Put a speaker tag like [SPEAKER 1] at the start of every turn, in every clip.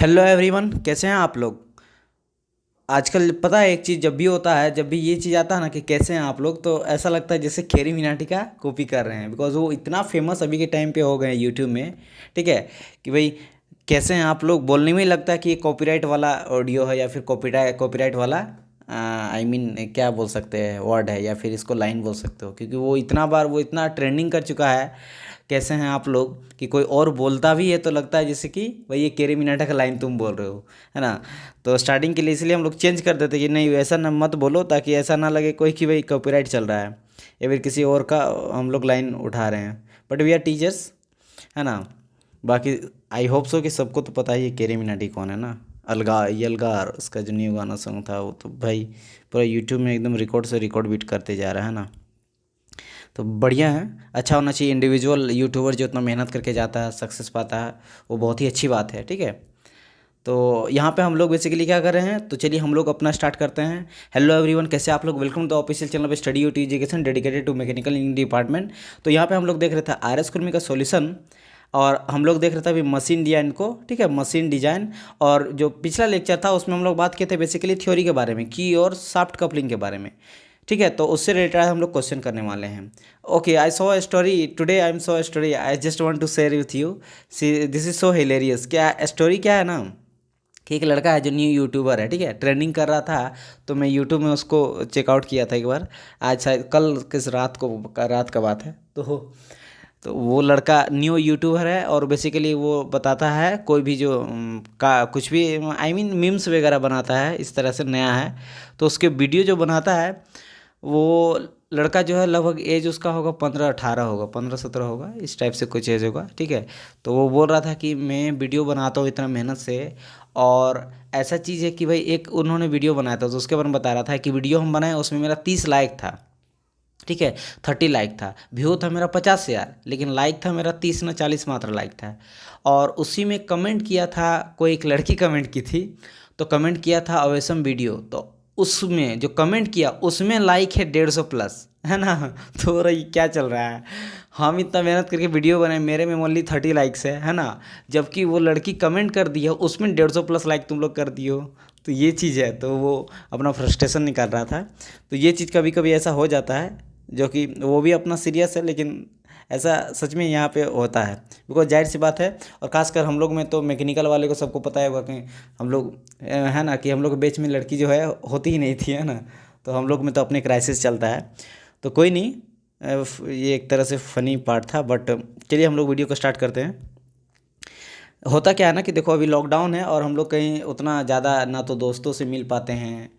[SPEAKER 1] Hello everyone, कैसे हैं आप लोग। आजकल पता है एक चीज़ जब भी होता है, जब भी ये चीज़ आता है ना कि कैसे हैं आप लोग, तो ऐसा लगता है जैसे खेरी मिनाटी का कॉपी कर रहे हैं। बिकॉज वो इतना फेमस अभी के टाइम पे हो गए हैं यूट्यूब में। ठीक है कि भाई कैसे हैं आप लोग बोलने में ही लगता है कि ये कॉपीराइट वाला ऑडियो है या फिर कॉपीराइट कॉपीराइट वाला आई मीन क्या बोल सकते हैं वर्ड है, या फिर इसको लाइन बोल सकते हो, क्योंकि वो इतना बार वो इतना ट्रेंडिंग कर चुका है। कैसे हैं आप लोग कि कोई और बोलता भी है तो लगता है जैसे कि भाई ये केरी मिनाटा का लाइन तुम बोल रहे हो, है ना। तो स्टार्टिंग के लिए इसलिए हम लोग चेंज कर देते कि नहीं ऐसा ना मत बोलो, ताकि ऐसा ना लगे कोई कि भाई कॉपीराइट चल रहा है या फिर किसी और का हम लोग लाइन उठा रहे हैं। बट वी आर टीचर्स, है ना। बाकी आई होप सो कि सबको तो पता ही है केरी मिनाटी कौन है ना। अलगा यलगार उसका जो न्यू गाना सॉन्ग था वो तो भाई पूरा यूट्यूब में एकदम रिकॉर्ड से रिकॉर्ड बीट करते जा रहा है ना। तो बढ़िया है, अच्छा होना चाहिए। इंडिविजुअल यूट्यूबर जो इतना मेहनत करके जाता है सक्सेस पाता है, वो बहुत ही अच्छी बात है। ठीक है, तो यहाँ पे हम लोग बेसिकली क्या कर रहे हैं, तो चलिए हम लोग अपना स्टार्ट करते हैं। हेलो एवरीवन, कैसे आप लोग। वेलकम टू ऑफिशियल चैनल पे study UT education dedicated to mechanical engineering department. तो यहाँ पे हम लोग देख रहे थे आर एस कुर्मी का सॉल्यूशन, और हम लोग देख रहे थे अभी मशीन डिजाइन को। ठीक है, मशीन डिजाइन। और जो पिछला लेक्चर था उसमें हम लोग बात किए थे बेसिकली थ्योरी के बारे में, की और सॉफ्ट कपलिंग के बारे में। ठीक है, तो उससे रिलेटेड हम लोग क्वेश्चन करने वाले हैं। Okay, I saw a story today, I am saw a story, I just want to share with you. See this is so hilarious. क्या स्टोरी क्या है ना कि एक लड़का है जो न्यू यूट्यूबर है। ठीक है, ट्रेंडिंग कर रहा था, तो मैं यूट्यूब में उसको चेकआउट किया था एक बार। आज शायद कल किस रात को रात का बात है। तो वो लड़का न्यू यूट्यूबर है, और बेसिकली वो बताता है कोई भी जो का कुछ भी आई मीन मीम्स वगैरह बनाता है, इस तरह से नया है। तो उसके वीडियो जो बनाता है वो लड़का जो है लगभग एज उसका होगा 15-18 होगा, 15-17 होगा, इस टाइप से कुछ एज होगा। ठीक है, तो वो बोल रहा था कि मैं वीडियो बनाता हूँ इतना मेहनत से, और ऐसा चीज़ है कि भाई एक उन्होंने वीडियो बनाया था तो उसके बारे में बता रहा था कि वीडियो हम बनाए उसमें मेरा 30 लाइक था। ठीक है, 30 लाइक था। व्यू था मेरा 50,000, लेकिन लाइक था मेरा 30 ना 40 मात्र लाइक था। और उसी में कमेंट किया था, कोई एक लड़की कमेंट की थी, तो कमेंट किया था अवेसम वीडियो। तो उसमें जो कमेंट किया उसमें लाइक है 150 प्लस, है ना। तो रही क्या चल रहा है, हम इतना मेहनत करके वीडियो बनाए, मेरे में ओनली 30 लाइक्स है ना। जबकि वो लड़की कमेंट कर दी है उसमें 150 प्लस लाइक तुम लोग कर दियो। तो ये चीज़ है, तो वो अपना फ्रस्ट्रेशन निकाल रहा था। तो ये चीज़ कभी कभी ऐसा हो जाता है, जो कि वो भी अपना सीरियस है, लेकिन ऐसा सच में यहाँ पे होता है। बिकॉज जाहिर सी बात है, और खासकर हम लोग में तो मैकेनिकल वाले को सबको पता होगा कि हम लोग है ना कि हम लोग बेच में लड़की जो है होती ही नहीं थी, है ना। तो हम लोग में तो अपने क्राइसिस चलता है। तो कोई नहीं, ये एक तरह से फ़नी पार्ट था। बट चलिए हम लोग वीडियो को स्टार्ट करते हैं। होता क्या है ना कि देखो अभी लॉकडाउन है, और हम लोग कहीं उतना ज़्यादा ना तो दोस्तों से मिल पाते हैं,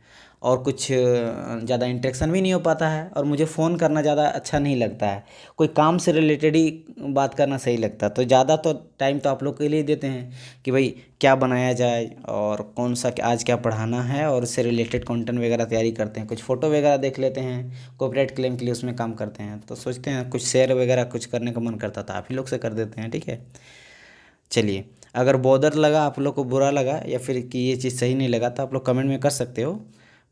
[SPEAKER 1] और कुछ ज़्यादा इंटरेक्शन भी नहीं हो पाता है, और मुझे फ़ोन करना ज़्यादा अच्छा नहीं लगता है। कोई काम से रिलेटेड ही बात करना सही लगता है। तो ज़्यादा तो टाइम तो आप लोग के लिए देते हैं कि भाई क्या बनाया जाए, और कौन सा आज क्या पढ़ाना है, और उससे रिलेटेड कंटेंट वगैरह तैयारी करते हैं। कुछ फ़ोटो वगैरह देख लेते हैं, कॉपीराइट क्लेम के लिए उसमें काम करते हैं। तो सोचते हैं कुछ शेयर वगैरह कुछ करने का मन करता था, आप ही लोग से कर देते हैं। ठीक है, चलिए, अगर बॉदर लगा आप लोग को, बुरा लगा, या फिर कि ये चीज़ सही नहीं लगा, तो आप लोग कमेंट में कर सकते हो।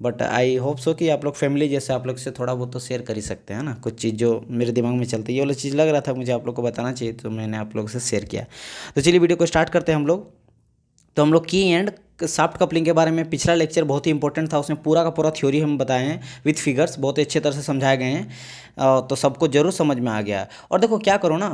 [SPEAKER 1] बट आई होप सो कि आप लोग फैमिली जैसे आप लोग से थोड़ा बहुत तो शेयर कर ही सकते हैं ना। कुछ चीज़ जो मेरे दिमाग में चलती है, ये वाला चीज़ लग रहा था मुझे आप लोग को बताना चाहिए, तो मैंने आप लोग से शेयर किया। तो चलिए वीडियो को स्टार्ट करते हैं हम लोग। तो हम लोग की एंड सॉफ्ट कपलिंग के बारे में पिछला लेक्चर बहुत ही इंपॉर्टेंट था, उसमें पूरा का पूरा थ्योरी हम बताए हैं विथ फिगर्स, बहुत ही अच्छे तरह से समझाए गए हैं। तो सबको जरूर समझ में आ गया। और देखो क्या करो ना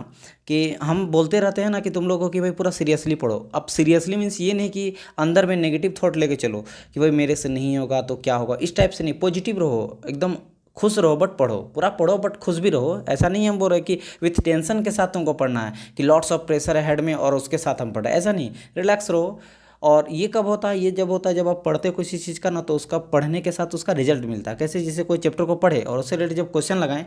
[SPEAKER 1] कि हम बोलते रहते हैं ना कि तुम लोगों की भाई पूरा सीरियसली पढ़ो। अब सीरियसली मीन्स ये नहीं कि अंदर में नेगेटिव थॉट लेके चलो कि भाई मेरे से नहीं होगा तो क्या होगा, इस टाइप से नहीं। पॉजिटिव रहो, एकदम खुश रहो, बट पढ़ो, पूरा पढ़ो बट खुश भी रहो। ऐसा नहीं हम बोल रहे कि विथ टेंशन के साथ तुमको पढ़ना है कि लॉट्स ऑफ प्रेशर है हेड में और उसके साथ हम पढ़ रहे हैं, ऐसा नहीं। रिलैक्स रहो। और ये कब होता है, ये जब होता है जब आप पढ़ते हो किसी चीज़ का ना, तो उसका पढ़ने के साथ उसका रिजल्ट मिलता है। कैसे, जैसे कोई चैप्टर को पढ़े और उससे रिलेटेड जब क्वेश्चन लगाएं,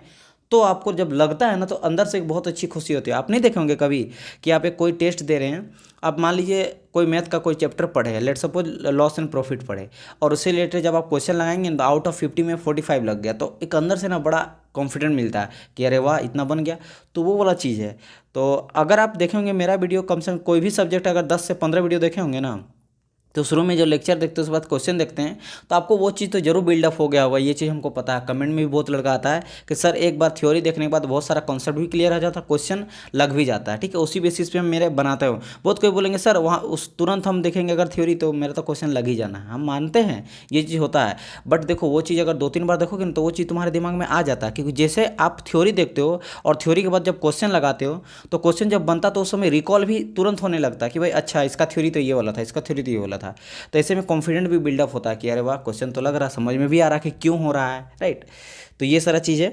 [SPEAKER 1] तो आपको जब लगता है ना तो अंदर से एक बहुत अच्छी खुशी होती है। आप नहीं देखे होंगे कभी कि आप एक कोई टेस्ट दे रहे हैं, आप मान लीजिए कोई मैथ का कोई चैप्टर पढ़े, let suppose loss and profit पढ़े, और उससे रिलेटेड जब आप क्वेश्चन लगाएंगे तो आउट ऑफ 50 में 45 लग गया, तो एक अंदर से ना बड़ा कॉन्फिडेंट मिलता है कि अरे वाह इतना बन गया। तो वो वाला चीज़ है। तो अगर आप देखेंगे मेरा वीडियो, कम से कम कोई भी सब्जेक्ट अगर 10 से 15 वीडियो देखे होंगे ना, तो शुरू में जो लेक्चर देखते हैं उसके बाद क्वेश्चन देखते हैं, तो आपको वो चीज़ तो जरूर बिल्डअप हो गया होगा, ये चीज़ हमको पता है। कमेंट में भी बहुत लड़का आता है कि सर एक बार थ्योरी देखने के बाद बहुत सारा कॉन्सेप्ट भी क्लियर हो जाता है, क्वेश्चन लग भी जाता है, ठीक है। उसी बेसिस पे हम मेरे बनाते हो। बहुत कोई बोलेंगे सर वहाँ उस तुरंत हम देखेंगे अगर थ्योरी तो मेरा तो क्वेश्चन लग ही जाना है, हम मानते हैं ये चीज़ होता है। बट देखो वो चीज़ अगर 2-3 बार देखोगे ना तो वो चीज़ तुम्हारे दिमाग में आ जाता है, क्योंकि जैसे आप थ्योरी देखते हो और थ्योरी के बाद जब क्वेश्चन लगाते हो तो क्वेश्चन जब बनता तो उस समय रिकॉल भी तुरंत होने लगता है कि भाई अच्छा इसका थ्योरी तो ये वाला था, इसका थ्योरी तो ये वाला था। तो ऐसे में कॉन्फिडेंट भी बिल्डअप होता है कि अरे वाह क्वेश्चन तो लग रहा है, समझ में भी आ रहा है कि क्यों हो रहा है, राइट। तो ये सारा चीज़ है।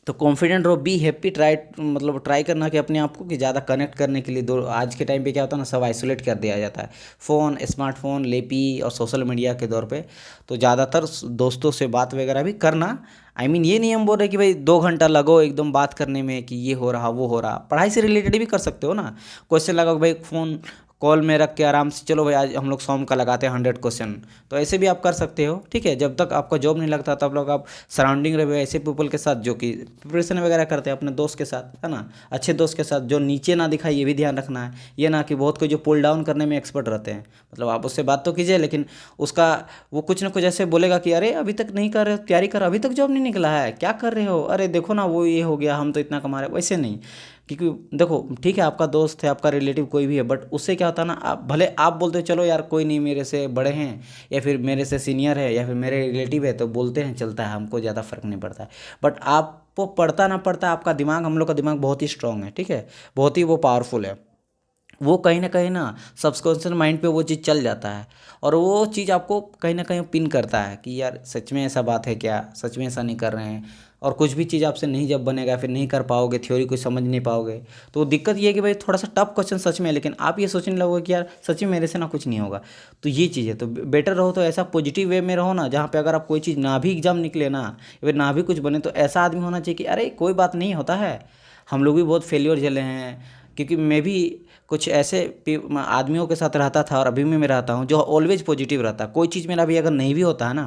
[SPEAKER 1] तो कॉन्फिडेंट रहो, बी हैप्पी, ट्राई मतलब ट्राई करना कि अपने आप को कि ज़्यादा कनेक्ट करने के लिए दो। आज के टाइम पे क्या होता है ना, सब आइसोलेट कर दिया जाता है, फ़ोन, स्मार्टफोन, लेपी और सोशल मीडिया के दौर पे। तो ज़्यादातर दोस्तों से बात वगैरह भी करना, ये नहीं हम बोल रहे कि भाई 2 घंटा लगो एकदम बात करने में कि ये हो रहा वो हो रहा। पढ़ाई से रिलेटेड भी कर सकते हो ना, क्वेश्चन लगाओ भाई फ़ोन कॉल में रख के आराम से, चलो भाई आज हम लोग शाम का लगाते हैं 100 क्वेश्चन। तो ऐसे भी आप कर सकते हो, ठीक है। जब तक आपका जॉब नहीं लगता तब लोग आप सराउंडिंग रहे ऐसे पीपल के साथ जो कि प्रिपरेशन वगैरह करते हैं, अपने दोस्त के साथ, है ना, अच्छे दोस्त के साथ जो नीचे ना दिखाए, ये भी ध्यान रखना है। ये ना कि बहुत कोई जो पुल डाउन करने में एक्सपर्ट रहते हैं, मतलब आप उससे बात तो कीजिए लेकिन उसका वो कुछ ना कुछ ऐसे बोलेगा कि अरे अभी तक नहीं कर रहे हो, तैयारी कर, अभी तक जॉब नहीं निकला है, क्या कर रहे हो, अरे देखो ना वो ये हो गया, हम तो इतना कमा रहे हैं। वैसे नहीं, क्योंकि देखो ठीक है आपका दोस्त है, आपका रिलेटिव कोई भी है, बट उससे क्या होता है ना, आप भले आप बोलते हो चलो यार कोई नहीं, मेरे से बड़े हैं या फिर मेरे से सीनियर है या फिर मेरे रिलेटिव है, तो बोलते हैं चलता है, हमको ज़्यादा फर्क नहीं पड़ता है। बट आपको पढ़ता ना पड़ता, आपका दिमाग, हम लोग का दिमाग बहुत ही स्ट्रांग है, ठीक है, बहुत ही वो पावरफुल है। वो कहीं ना सबकॉन्शियस माइंड पे वो चीज़ चल जाता है और वो चीज़ आपको कहीं ना कहीं पिन करता है कि यार सच में ऐसा बात है क्या, सच में ऐसा नहीं कर रहे हैं। और कुछ भी चीज़ आपसे नहीं जब बनेगा फिर नहीं कर पाओगे, थ्योरी कोई समझ नहीं पाओगे। तो दिक्कत ये है कि भाई थोड़ा सा टफ क्वेश्चन सच में है, लेकिन आप ये सोचने लगोगे कि यार सच में मेरे से ना कुछ नहीं होगा। तो ये चीज़ है, तो बेटर रहो तो ऐसा पॉजिटिव वे में रहो ना, जहाँ पे अगर आप कोई चीज़ ना भी एग्जाम निकले ना या फिर ना भी कुछ बने, तो ऐसा आदमी होना चाहिए कि अरे कोई बात नहीं होता है। हम लोग भी बहुत फेलियर झेले हैं, क्योंकि मैं भी कुछ ऐसे आदमियों के साथ रहता था और अभी भी मैं रहता हूँ जो ऑलवेज पॉजिटिव रहता है। कोई चीज़ मेरा भी अगर नहीं भी होता है ना,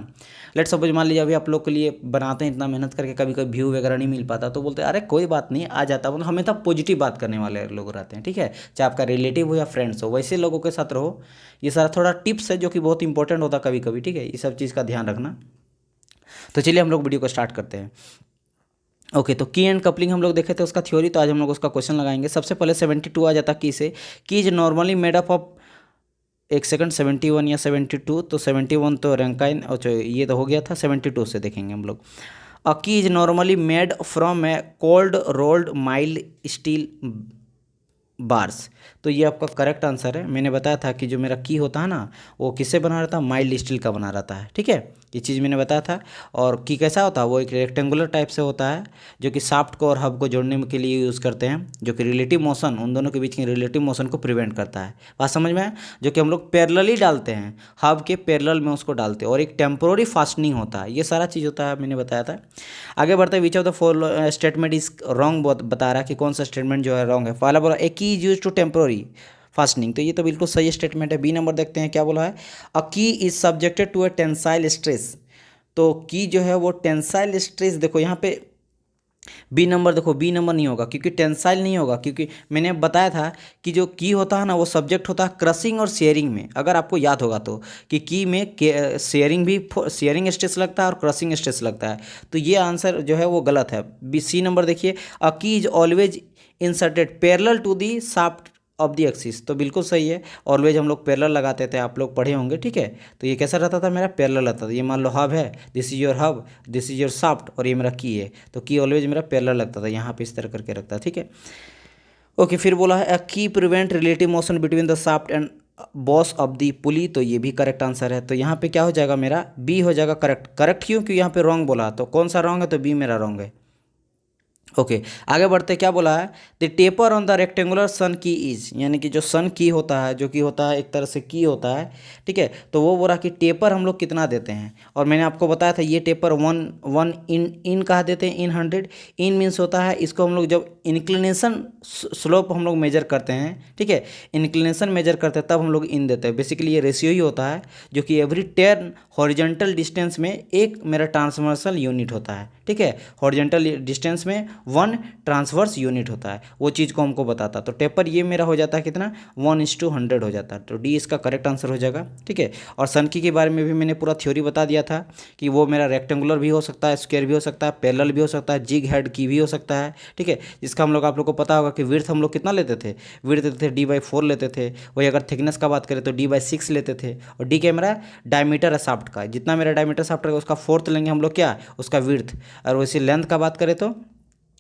[SPEAKER 1] लेट सपोज मान लीजिए अभी आप लोग के लिए बनाते हैं इतना मेहनत करके, कभी कभी व्यू वगैरह नहीं मिल पाता तो बोलते हैं अरे कोई बात नहीं आ जाता, मतलब हमेशा पॉजिटिव बात करने वाले लोग रहते हैं, ठीक है। चाहे आपका रिलेटिव हो या फ्रेंड्स हो, वैसे लोगों के साथ रहो। ये सारा थोड़ा टिप्स है जो कि बहुत इंपॉर्टेंट होता है कभी कभी, ठीक है, ये सब चीज़ का ध्यान रखना। तो चलिए हम लोग वीडियो को स्टार्ट करते हैं। ओके, तो की एंड कपलिंग हम लोग देखे थे उसका थ्योरी, तो आज हम लोग उसका क्वेश्चन लगाएंगे। सबसे पहले 72 आ जाता की से, की is normally made up of, एक सेकंड, 71 या 72, तो 71 तो रैंकाइन, अच्छा ये तो हो गया था, 72 से देखेंगे हम लोग। अ key is normally made from A cold rolled mild steel bars. तो ये आपका करेक्ट आंसर है। मैंने बताया था कि जो मेरा की होता है ना वो किससे बना रहता है, माइल्ड स्टील का बना रहता है, ठीक है, ये चीज़ मैंने बताया था। और की कैसा होता है, वो एक रेक्टेंगुलर टाइप से होता है जो कि शाफ्ट को और हब को जोड़ने के लिए यूज़ करते हैं, जो कि रिलेटिव मोशन, उन दोनों के बीच की रिलेटिव मोशन को प्रिवेंट करता है। बात समझ में है, जो कि हम लोग पैरेलली डालते हैं, हब के पैरेलल में उसको डालते हैं, और एक टेम्पोररी फास्टनिंग होता है, ये सारा चीज़ होता है, मैंने बताया था। आगे बढ़ते हैं, विच of the four statement is wrong, बता रहा है कि कौन सा स्टेटमेंट जो है रॉन्ग है। पहला बोला a key is use to temporary fastening, तो ये तो बिल्कुल सही स्टेटमेंट है। बी नंबर देखते हैं क्या बोला है, a key is subjected to a tensile stress. तो की जो है वो टेंसाइल स्ट्रेस, देखो यहाँ पे बी नंबर, देखो बी नंबर नहीं होगा क्योंकि टेंसाइल नहीं होगा, क्योंकि मैंने बताया था कि जो की होता है ना वो सब्जेक्ट होता है क्रशिंग और शेयरिंग में, अगर आपको याद होगा तो, कि की में शेयरिंग भी, शेयरिंग स्ट्रेस लगता है और क्रशिंग स्ट्रेस लगता है। तो ये आंसर जो है वो गलत है। बी सी नंबर देखिए, a key is always inserted parallel to the shaft of the axis, तो बिल्कुल सही है। ऑलवेज हम लोग पैरेलल लगाते थे, आप लोग पढ़े होंगे, ठीक है। तो ये कैसा रहता था, मेरा पैरेलल रहता था। ये मान लो हब है, this is your hub, this is your shaft, और ये मेरा की है, तो की ऑलवेज मेरा पैरेलल लगता था, यहाँ पे इस तरह करके रखता है, ठीक है। ओके, फिर बोला है की prevent relative motion between the shaft and boss of the pulley, तो ये भी करेक्ट आंसर है। तो यहाँ पे क्या हो जाएगा, मेरा बी हो जाएगा करेक्ट। करेक्ट क्यों, क्योंकि यहाँ पे रॉन्ग बोला, तो कौन सा रॉन्ग है, तो बी मेरा रॉन्ग है। ओके, आगे बढ़ते क्या बोला है, the taper on the rectangular sunk key is, यानी कि जो सन की होता है, जो कि होता है एक तरह से की होता है, ठीक है। तो वो बोला कि टेपर हम लोग कितना देते हैं, और मैंने आपको बताया था ये टेपर वन इन कहा देते हैं, इन 100, इन मीन्स होता है, इसको हम लोग जब इंक्लिनेशन स्लोप हम लोग मेजर करते हैं, ठीक है, इंक्लिनेशन मेजर करते हैं तब हम लोग इन देते हैं। बेसिकली ये रेशियो ही होता है, जो कि एवरी 10 हॉरिजॉन्टल डिस्टेंस में एक मेरा ट्रांसवर्सल यूनिट होता है, ठीक है। हॉरिजॉन्टल डिस्टेंस में 1 ट्रांसवर्स यूनिट होता है, वो चीज़ को हमको बताता। तो टेपर ये मेरा हो जाता है कितना, 1:100 हो जाता है। तो डी इसका करेक्ट आंसर हो जाएगा, ठीक है। और सन की के बारे में भी मैंने पूरा थ्योरी बता दिया था कि वो मेरा रेक्टेंगुलर भी हो सकता है, स्क्वायर भी हो सकता है, पैरेलल भी हो सकता है, जिग हेड की भी हो सकता है, ठीक है। जिसका आप लोग को पता होगा कि विड्थ हम लोग कितना लेते थे, विड्थ लेते थे D/4 लेते थे। वही अगर थिकनेस का बात करें तो D/6 लेते थे। और डी क्या मेरा डायमीटर है शाफ्ट का, जितना मेरा डायमीटर शाफ्ट है उसका फोर्थ लेंगे हम लोग क्या, उसका विड्थ। और वैसे लेंथ का बात करें तो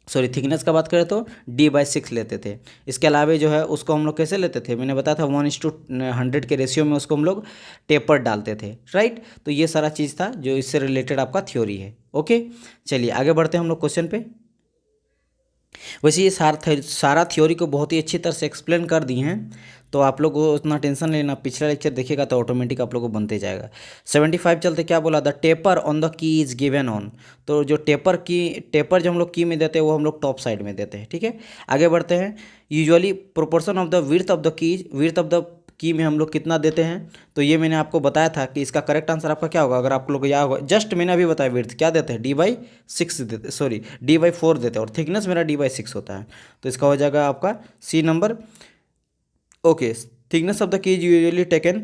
[SPEAKER 1] थिकनेस का बात करें तो D/6 लेते थे। इसके अलावा जो है उसको हम लोग कैसे लेते थे, मैंने बताया था 1:100 के रेशियो में उसको हम लोग टेपर डालते थे, राइट। तो ये सारा चीज़ था जो इससे रिलेटेड आपका थ्योरी है। ओके, चलिए आगे बढ़ते हैं हम लोग क्वेश्चन पे। वैसे ये सारा थ्योरी को बहुत ही अच्छी तरह से एक्सप्लेन कर दिए हैं, तो आप लोग को उतना टेंशन लेना, पिछला लेक्चर देखिएगा तो ऑटोमेटिक आप लोग को बनते जाएगा। 75 चलते, क्या बोला, the taper on the key is given on. तो जो टेपर जो हम लोग की में देते हैं वो हम लोग टॉप साइड में देते हैं, ठीक है। आगे बढ़ते हैं। Usually proportion of the width of the keys, width of the की में हम लोग कितना देते हैं, तो ये मैंने आपको बताया था कि इसका करेक्ट आंसर आपका क्या होगा। अगर आप लोग को याद होगा, जस्ट मैंने अभी बताया, विड्थ क्या देते हैं, D/6 देते, सॉरी D/4 देते हैं, और थिकनेस मेरा D/6 होता है। तो इसका हो जाएगा आपका C number. Okay, thickness of the key is usually taken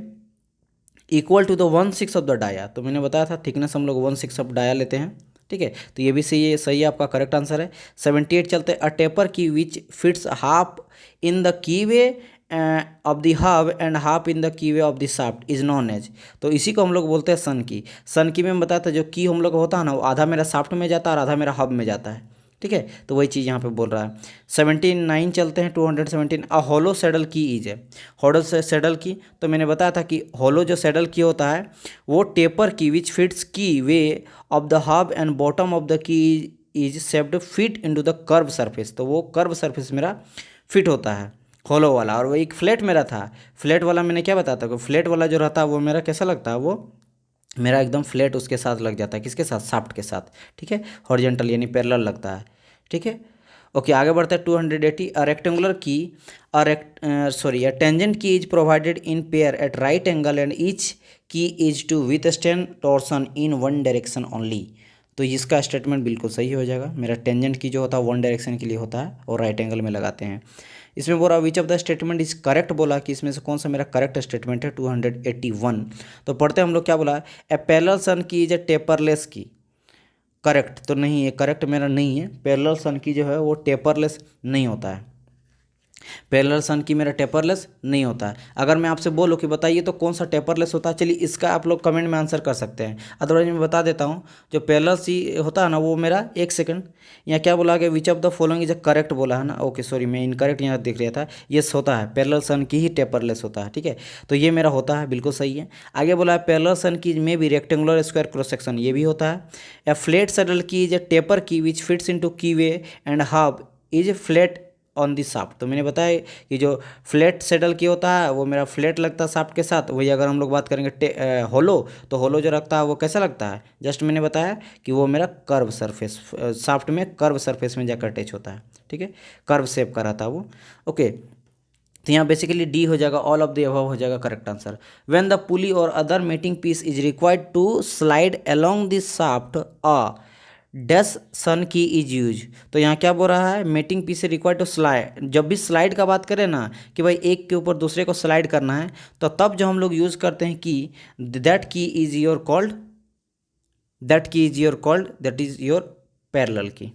[SPEAKER 1] equal to the 1/6 of the dia. तो मैंने बताया था थिकनेस हम लोग 1/6 ऑफ डाया लेते हैं, ठीक है। तो ये भी सही है, आपका करेक्ट आंसर है। 78 चलते, a taper key which fits half in the key way of the hub and half in the key way of the shaft is known as. तो इसी को हम लोग बोलते हैं सन की। सन की में मैं बताया था जो की हम लोग होता है ना, वो आधा मेरा शाफ्ट में जाता है और आधा मेरा हब में जाता है, ठीक है। तो वही चीज़ यहाँ पे बोल रहा है। 79 चलते हैं, 217, अ हॉलो सैडल की इज है। हॉलो से सैडल की, तो मैंने बताया था कि हॉलो जो सैडल की होता है वो टेपर की विच फिट्स की way of the hub and bottom of the key is shaped fit into the curve surface. तो वो कर्व सरफेस मेरा फिट होता है हॉलो वाला। और वो एक फ्लैट मेरा था, फ्लैट वाला मैंने क्या बताया था, फ्लैट वाला जो रहता है वो मेरा कैसा लगता है, वो मेरा एकदम फ्लैट उसके साथ लग जाता है, किसके साथ, शाफ्ट के साथ, ठीक है। हॉरिजॉन्टल यानी पैरेलल लगता है, ठीक है। ओके, आगे बढ़ते हैं। 280, a rectangular key a tangent key is provided in pair at right angle and each key is to withstand torsion in one direction only. तो इसका स्टेटमेंट बिल्कुल सही हो जाएगा। मेरा टेंजेंट की जो होता है वन डायरेक्शन के लिए होता है और राइट एंगल में लगाते हैं। इसमें बोला विच of the statement is correct, बोला कि इसमें से कौन सा मेरा करेक्ट स्टेटमेंट है। 281, तो पढ़ते हैं हम लोग, क्या बोला, ए parallel sun key is a टेपरलेस की। करेक्ट तो नहीं है, करेक्ट मेरा नहीं है। पैरेलल सन की जो है वो टेपरलेस नहीं होता है, पैरेलल सन की मेरा टेपरलेस नहीं होता है। अगर मैं आपसे बोलूँ कि बताइए तो कौन सा टेपरलेस होता है, चलिए इसका आप लोग कमेंट में आंसर कर सकते हैं। अदरवाइज मैं बता देता हूँ, जो पैरेलल सी होता है ना वो मेरा, एक सेकंड, यहाँ क्या बोला कि विच of the following is correct बोला है ना। ओके सॉरी, मैं इनकरेक्ट यहाँ देख रहा था। यस होता है, पैरेलल सन की ही टेपरलेस होता है, ठीक है। तो ये मेरा होता है, बिल्कुल सही है। आगे बोला है पैरेलल सन की में भी रेक्टेंगुलर स्क्वायर क्रॉस सेक्शन, ये भी होता है। ए फ्लैट सैडल की is a taper key which fits into की way and half is flat on the shaft. तो मैंने बताया कि जो फ्लैट सैडल की होता है वो मेरा फ्लैट लगता है शाफ्ट के साथ। वही अगर हम लोग बात करेंगे होलो, तो होलो जो रखता है वो कैसा लगता है, जस्ट मैंने बताया कि वो मेरा कर्व सरफेस, शाफ्ट में कर्व सरफेस में जाकर अटैच होता है, ठीक है, कर्व शेप का रहता है वो। ओके, तो यहाँ बेसिकली डी हो जाएगा, ऑल ऑफ द अबव हो जाएगा correct answer. When the pulley or other mating piece is required to slide along this shaft a dash sunk key is use. तो यहाँ क्या बोल रहा है, मेटिंग पीस से रिक्वायर्ड टू स्लाइड। जब भी स्लाइड का बात करें ना कि भाई एक के ऊपर दूसरे को स्लाइड करना है, तो तब जो हम लोग यूज़ करते हैं की, दैट की इज योर कॉल्ड, दैट की is your called, that is your parallel की,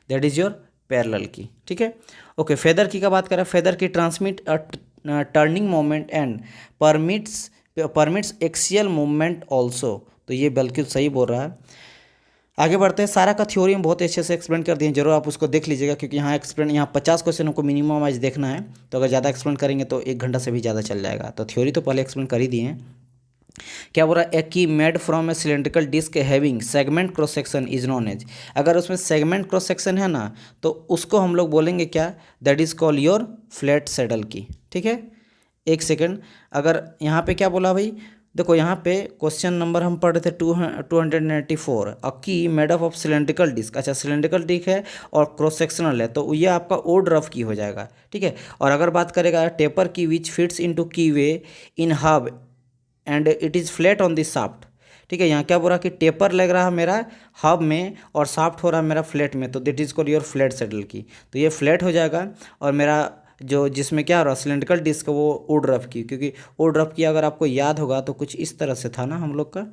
[SPEAKER 1] दैट इज योर पैरेलल की, ठीक है। ओके, फेदर की का बात करें, फेदर की transmit turning moment and permits axial movement also. तो ये बिल्कुल सही बोल रहा है। आगे बढ़ते हैं। सारा का थ्योरी हम बहुत अच्छे से एक्सप्लेन कर दिए, जरूर आप उसको देख लीजिएगा, क्योंकि यहाँ एक्सप्लेन, यहाँ 50 क्वेश्चन हमको मिनिमम आज देखना है। तो अगर ज़्यादा एक्सप्लेन करेंगे तो 1 घंटा से भी ज़्यादा चल जाएगा। तो थ्योरी तो पहले एक्सप्लेन कर ही दिए हैं। क्या बोल रहा है, a key made from a cylindrical disc having segment cross section is known as. अगर उसमें सेगमेंट क्रॉस सेक्शन है ना, तो उसको हम लोग बोलेंगे क्या, that is call your flat saddle की, ठीक है। एक सेकेंड, अगर यहाँ पे क्या बोला भाई, देखो यहाँ पे क्वेश्चन नंबर हम पढ़ रहे थे 294, अ की मेड ऑफ सिलेंड्रिकल डिस्क। अच्छा, सिलेंड्रिकल डिस्क है और क्रॉस सेक्शनल है, तो ये आपका ओड रफ की हो जाएगा, ठीक है। और अगर बात करेगा taper key which fits into keyway in hub and it is flat on this shaft, ठीक है। यहाँ क्या बोल रहा है कि टेपर लग रहा है मेरा हब में और साफ्ट हो रहा है मेरा फ्लैट में, तो that is called your flat settle की। तो ये फ्लैट हो जाएगा और मेरा जो जिसमें क्या हो रहा है सिलेंड्रिकल डिस्क वो वुडरफ की, क्योंकि वुडरफ की अगर आपको याद होगा तो कुछ इस तरह से था ना हम लोग का,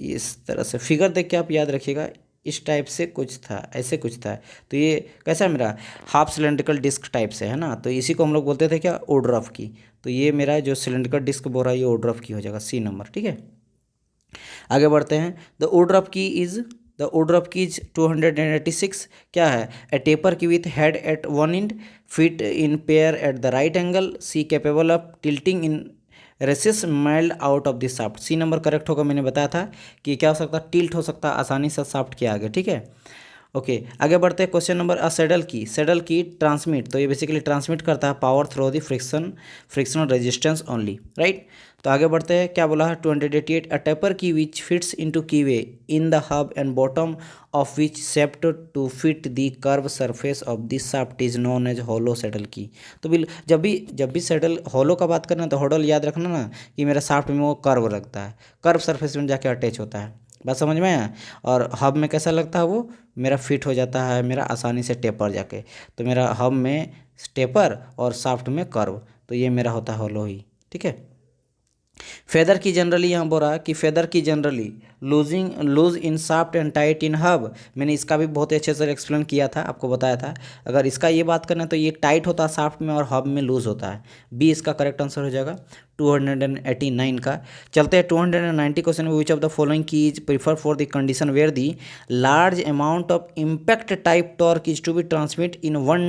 [SPEAKER 1] इस तरह से फिगर देख के आप याद रखिएगा, इस टाइप से कुछ था, ऐसे कुछ था। तो ये कैसा है मेरा हाफ सिलेंड्रिकल डिस्क टाइप से है ना, तो इसी को हम लोग बोलते थे क्या वुडरफ की। तो ये मेरा जो सिलेंड्रिकल डिस्क बोल रहा है ये वुडरफ की हो जाएगा, सी नंबर। ठीक है, आगे बढ़ते हैं। The woodruff key is the woodruff key is 286 क्या है, a taper key with head at one end fit in pair at the right angle, C capable of tilting in recess milled out of the shaft. C number correct होगा, मैंने बताया था कि क्या हो सकता है टिल्ट हो सकता है आसानी से शाफ्ट के आगे। ठीक है, ओके आगे बढ़ते हैं। क्वेश्चन नंबर सेडल की ट्रांसमिट, तो ये बेसिकली ट्रांसमिट करता है power through the frictional resistance only, right. तो आगे बढ़ते हैं, क्या बोला है 288 a taper key which fits into keyway in the hub and bottom of which shaped to fit the curve surface of the shaft is known as hollow saddle key. तो bill जब भी सेडल होलो का बात करना तो होडल याद रखना ना कि मेरा शाफ्ट में वो कर्व लगता है, कर्व सरफेस में जाके अटैच होता है, बात समझ में आया। और हब में कैसा लगता है वो मेरा फिट हो जाता है मेरा आसानी से टेपर जाके, तो मेरा हब में टेपर और शाफ्ट में कर्व, तो ये मेरा होता है होलो ही। ठीक है, फेदर की जनरली यहाँ बोल रहा है कि feather key generally loose in shaft and tight in hub. मैंने इसका भी बहुत अच्छे से एक्सप्लेन किया था, आपको बताया था। अगर इसका ये बात करें तो ये टाइट होता है शाफ्ट में और हब में लूज होता है, बी इसका करेक्ट आंसर हो जाएगा 289 का। चलते हैं 290 क्वेश्चन में, which of the following key is prefer for the condition where the large amount of impact type torque is to be transmit in one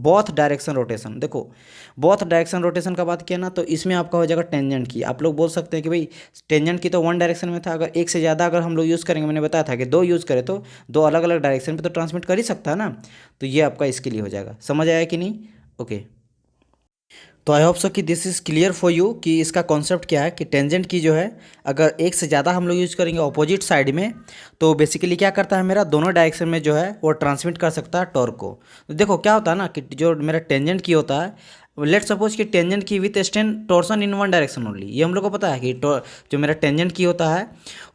[SPEAKER 1] both direction rotation. देखो both direction rotation का बात किया ना, तो इसमें आपका हो जाएगा टेंजेंट की। आप लोग बोल सकते हैं कि भाई टेंजेंट की तो वन डायरेक्शन में था, अगर एक से ज़्यादा अगर हम लोग यूज़ करेंगे, मैंने बताया था कि दो यूज़ करें तो दो अलग अलग डायरेक्शन पे तो ट्रांसमिट कर ही सकता है ना, तो ये आपका इसके लिए हो जाएगा। समझ आया कि नहीं? ओके, तो आई होप सो कि this is clear for you कि इसका कॉन्सेप्ट क्या है कि टेंजेंट की जो है अगर एक से ज़्यादा हम लोग यूज़ करेंगे ऑपोजिट साइड में, तो बेसिकली क्या करता है मेरा दोनों डायरेक्शन में जो है वो ट्रांसमिट कर सकता है टॉर्क को। तो देखो क्या होता है ना कि जो मेरा टेंजेंट की होता है, लेट सपोज कि टेंजेंट की with stand torsion in one direction only, ये हम लोग को पता है कि जो मेरा टेंजेंट की होता है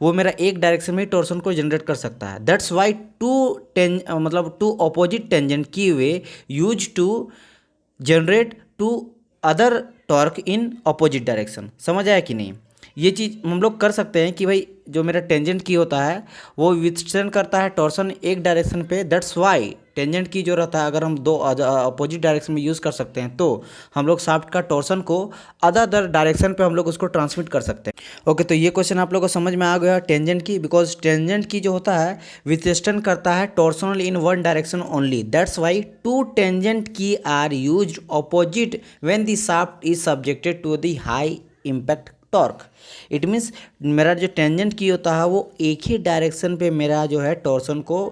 [SPEAKER 1] वो मेरा एक डायरेक्शन में ही टॉर्सन को जनरेट कर सकता है। That's why two opposite tangent key way use to generate two other torque in opposite direction. समझ आया कि नहीं? ये चीज़ हम लोग कर सकते हैं कि भाई जो मेरा टेंजेंट की होता है वो विथस्टैंड करता है टॉर्सन एक डायरेक्शन पे, दैट्स वाई टेंजेंट की जो रहता है अगर हम दो अपोजिट डायरेक्शन में यूज़ कर सकते हैं तो हम लोग शाफ्ट का टॉर्सन को अदर डायरेक्शन पे हम लोग उसको ट्रांसमिट कर सकते हैं। ओके, तो ये क्वेश्चन आप लोगों को समझ में आ गया टेंजेंट की, बिकॉज टेंजेंट की जो होता है विथस्टैंड करता है torsional in one direction only, that's why two tangent key are used opposite when the shaft is subjected to the high impact torque. It means मेरा जो टेंजेंट की होता है वो एक ही डायरेक्शन पे मेरा जो है टॉर्सन को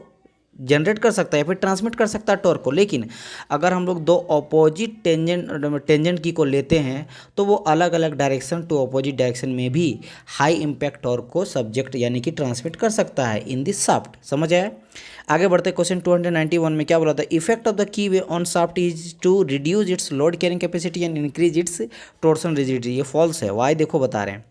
[SPEAKER 1] जनरेट कर सकता है फिर ट्रांसमिट कर सकता है टॉर्क को, लेकिन अगर हम लोग दो अपोजिट टेंजेंट की को लेते हैं तो वो अलग अलग डायरेक्शन टू अपोजिट डायरेक्शन में भी हाई इम्पैक्ट टॉर्क को सब्जेक्ट यानी कि ट्रांसमिट कर सकता है इन दिस शाफ्ट। समझ आया? आगे बढ़ते क्वेश्चन 291 में क्या बोला था, effect of the key way on shaft is to reduce its load carrying capacity and increase its torsion rigidity. ये फॉल्स है, वाई देखो बता रहे हैं।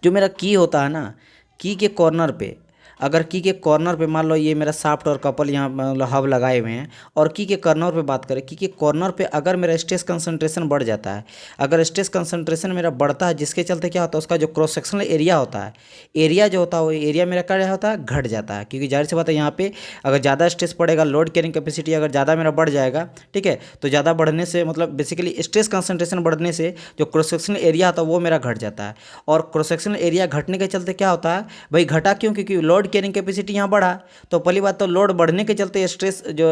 [SPEAKER 1] जो मेरा की होता है ना, की के कॉर्नर पे अगर की के कॉर्नर पे मान लो ये मेरा शाफ्ट और कपल यहाँ मतलब हब लगाए हुए हैं, और की के कॉर्नर पे बात करें, की के कॉर्नर पे अगर मेरा स्ट्रेस कंसंट्रेशन बढ़ जाता है, अगर स्ट्रेस कंसंट्रेशन मेरा बढ़ता है जिसके चलते क्या होता है उसका जो क्रॉस सेक्शनल एरिया होता है, एरिया जो होता है वो एरिया मेरा क्या होता है घट जाता है, क्योंकि जाहिर सी बात है यहाँ पे अगर ज़्यादा स्ट्रेस पड़ेगा, लोड कैरिंग कैपेसिटी अगर ज़्यादा मेरा बढ़ जाएगा, ठीक है, तो ज़्यादा बढ़ने से मतलब बेसिकली स्ट्रेस कंसंट्रेशन बढ़ने से जो क्रॉस सेक्शनल एरिया होता है वो मेरा घट जाता है, और क्रॉस सेक्शनल एरिया घटने के चलते क्या होता है भाई घटा क्यों, क्योंकि लोड कैरिंग कैपेसिटी यहाँ बढ़ा, तो पहली बात तो लोड बढ़ने के चलते स्ट्रेस जो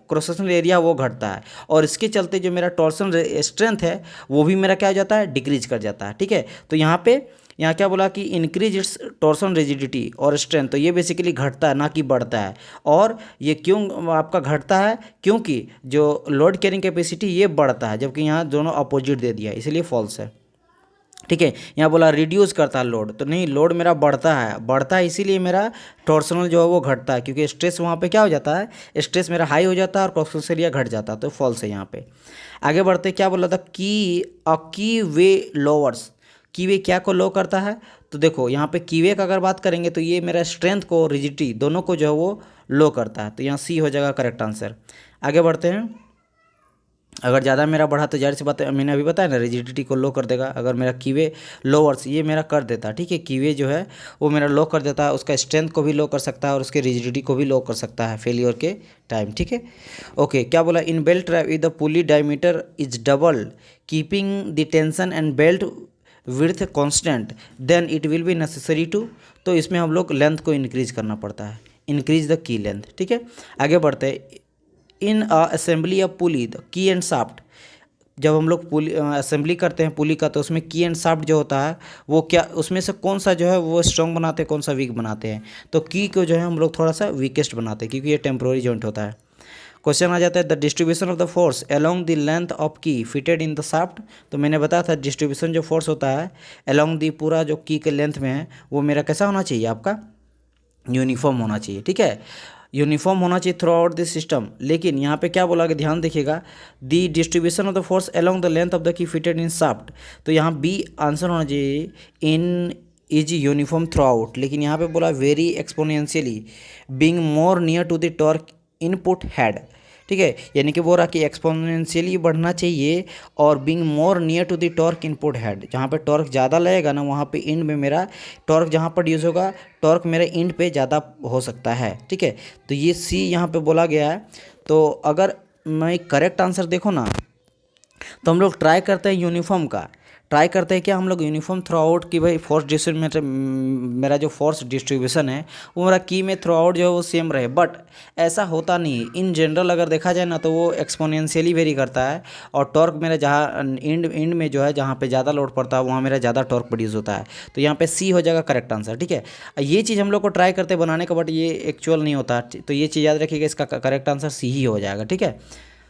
[SPEAKER 1] क्रॉस सेक्शनल एरिया वो घटता है, और इसके चलते जो मेरा टॉर्सन स्ट्रेंथ है वो भी मेरा क्या हो जाता है डिक्रीज कर जाता है। ठीक है, तो यहाँ क्या बोला कि इंक्रीज इट्स टॉर्सन रिजिडिटी और स्ट्रेंथ, तो ये बेसिकली घटता है ना कि बढ़ता है। और ये क्यों आपका घटता है, क्योंकि जो लोड कैरिंग कैपेसिटी ये बढ़ता है, जबकि यहाँ दोनों अपोजिट दे दिया, इसलिए फॉल्स है। ठीक है, यहाँ बोला रिड्यूस करता है लोड, तो नहीं, लोड मेरा बढ़ता है इसीलिए मेरा टॉर्सनल जो है वो घटता है, क्योंकि स्ट्रेस वहाँ पे क्या हो जाता है, स्ट्रेस मेरा हाई हो जाता है और क्रॉस एरिया घट जाता है, तो फॉल्स है यहाँ पे। आगे बढ़ते क्या बोला था कि की वे लोअर्स, की वे क्या को लो करता है, तो देखो यहाँ पे कीवे का अगर बात करेंगे तो ये मेरा स्ट्रेंथ को रिजिडिटी दोनों को जो है वो लो करता है, तो यहाँ सी हो जाएगा करेक्ट आंसर। आगे बढ़ते हैं। अगर ज़्यादा मेरा बढ़ा तो जाहिर सी बात है, मैंने अभी बताया ना, रिजिडिटी को लो कर देगा। अगर मेरा कीवे लोअर्स ये मेरा कर देता है, ठीक है, कीवे जो है वो मेरा लो कर देता है, उसका स्ट्रेंथ को भी लो कर सकता है और उसके रिजिडिटी को भी लो कर सकता है फेलियर के टाइम, ठीक है। ओके, क्या बोला, in belt drive if the pulley diameter is double keeping the tension and belt width constant then it will be necessary to, तो इसमें हम लोग लेंथ को इंक्रीज करना पड़ता है, इंक्रीज द की लेंथ, ठीक है। आगे बढ़ते हैं। इन assembly of pulley the key and shaft, जब हम लोग पुली असेंबली करते हैं पुली का, तो उसमें की एंड शाफ्ट जो होता है वो क्या, उसमें से कौन सा जो है वो स्ट्रॉन्ग बनाते हैं, कौन सा वीक बनाते हैं, तो की को जो है हम लोग थोड़ा सा वीकेस्ट बनाते हैं क्योंकि ये टेम्पोररी जॉइंट होता है। क्वेश्चन आ जाता है the distribution of the force along the length of की फिटेड इन द शाफ्ट, तो मैंने बताया था डिस्ट्रीब्यूशन जो फोर्स होता है अलोंग द पूरा जो की के लेंथ में है वो मेरा कैसा होना चाहिए, आपका यूनिफॉर्म होना चाहिए, ठीक है, यूनिफॉर्म होना चाहिए थ्रू आउट दिस सिस्टम। लेकिन यहाँ पे क्या बोला कि ध्यान देखिएगा, the distribution of the force along the length of the key fitted in shaft, तो यहाँ बी आंसर होना चाहिए in is uniform throughout, लेकिन यहाँ पे बोला very exponentially being more near to the torque input head, ठीक है, यानी कि बोल रहा कि एक्सपोनेंशियली बढ़ना चाहिए और being more near to the torque input head, जहाँ पे टॉर्क ज़्यादा लगेगा ना वहाँ पे इंड में मेरा टॉर्क जहाँ पर यूज़ होगा टॉर्क मेरे इंड पे ज़्यादा हो सकता है, ठीक है। तो ये सी यहाँ पे बोला गया है। तो अगर मैं करेक्ट आंसर देखो ना, तो हम लोग ट्राई करते हैं यूनिफॉर्म का, ट्राई करते हैं क्या हम लोग यूनिफॉर्म थ्रू आउट कि भाई फोर्स डिस्ट्रीब्यूशन मेरा जो फोर्स डिस्ट्रीब्यूशन है वो मेरा की में थ्रू आउट जो है वो सेम रहे, बट ऐसा होता नहीं है। इन जनरल अगर देखा जाए ना तो वो एक्सपोनेंशियली वेरी करता है और टॉर्क मेरा जहाँ इंड में जो है जहाँ पे ज़्यादा लोड पड़ता है वहाँ मेरा ज़्यादा टॉर्क प्रोड्यूस होता है, तो यहाँ पे सी हो जाएगा करेक्ट आंसर, ठीक है। ये चीज़ हम लोग को ट्राई करते बनाने का, बट ये एक्चुअल नहीं होता, तो ये चीज़ याद रखिएगा, इसका करेक्ट आंसर सी ही हो जाएगा, ठीक है।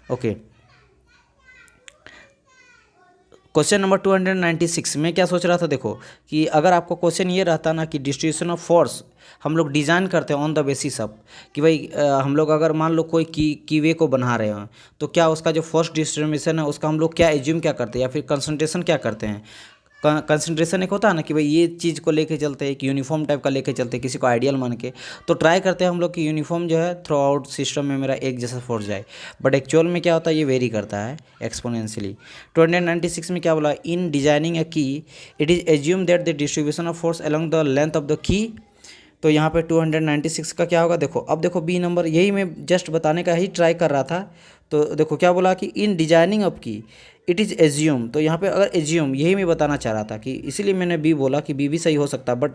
[SPEAKER 1] ओके, क्वेश्चन नंबर 296 में क्या सोच रहा था, देखो कि अगर आपको क्वेश्चन ये रहता ना कि डिस्ट्रीब्यूशन ऑफ फोर्स हम लोग डिज़ाइन करते हैं ऑन द बेसिस ऑफ कि भाई हम लोग अगर मान लो कोई कीवे को बना रहे हैं तो क्या उसका जो फोर्स डिस्ट्रीब्यूशन है उसका हम लोग क्या एज्यूम क्या करते हैं या फिर कंसंट्रेशन क्या करते हैं। कंसंट्रेशन एक होता है ना कि भाई ये चीज़ को लेके चलते हैं, एक यूनिफॉर्म टाइप का लेके चलते हैं किसी को आइडियल मान के, तो ट्राई करते हैं हम लोग कि यूनिफॉर्म जो है थ्रू आउट सिस्टम में मेरा एक जैसा फोर्स जाए, बट एक्चुअल में क्या होता है ये वेरी करता है एक्सपोनेंशियली। 296 में क्या बोला, इन डिजाइनिंग अ की it is assume that the distribution of force along the length of the की, तो यहाँ पे 296 का क्या होगा, देखो अब देखो बी नंबर, यही मैं जस्ट बताने का ही ट्राई कर रहा था। तो देखो क्या बोला कि इन डिजाइनिंग ऑफ की इट इज़ एज्यूम, तो यहाँ पे अगर एज्यूम यही मैं बताना चाह रहा था कि इसीलिए मैंने बी बोला कि बी भी सही हो सकता है, बट